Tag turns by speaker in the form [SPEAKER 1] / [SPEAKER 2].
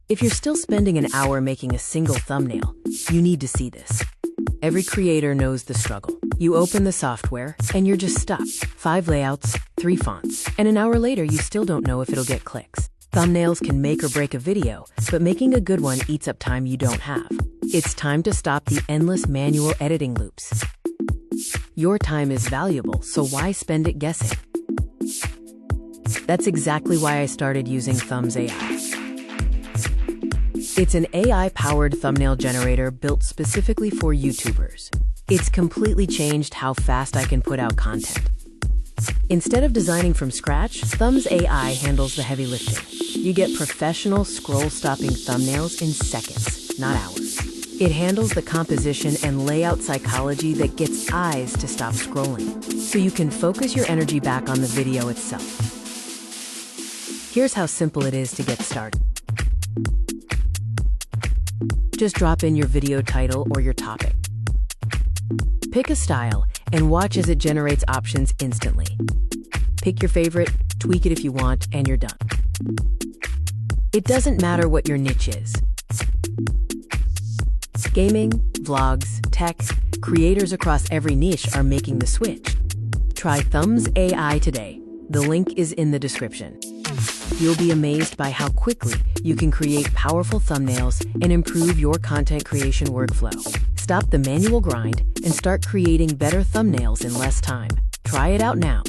[SPEAKER 1] If you're still spending an hour making a single thumbnail, you need to see this. Every creator knows the struggle. You open the software, and you're just stuck. 5 layouts, 3 fonts, and an hour later you still don't know if it'll get clicks. Thumbnails can make or break a video, but making a good one eats up time you don't have. It's time to stop the endless manual editing loops. Your time is valuable, so why spend it guessing? That's exactly why I started using Thumbs AI. It's an AI-powered thumbnail generator built specifically for YouTubers. It's completely changed how fast I can put out content. Instead of designing from scratch, Thumbs AI handles the heavy lifting. You get professional scroll-stopping thumbnails in seconds, not hours. It handles the composition and layout psychology that gets eyes to stop scrolling, so you can focus your energy back on the video itself. Here's how simple it is to get started. Just drop in your video title or your topic. Pick a style and watch as it generates options instantly. Pick your favorite, tweak it if you want, and you're done. It doesn't matter what your niche is. Gaming, vlogs, tech, creators across every niche are making the switch. Try Thumbs AI today. The link is in the description. You'll be amazed by how quickly you can create powerful thumbnails and improve your content creation workflow. Stop the manual grind and start creating better thumbnails in less time. Try it out now.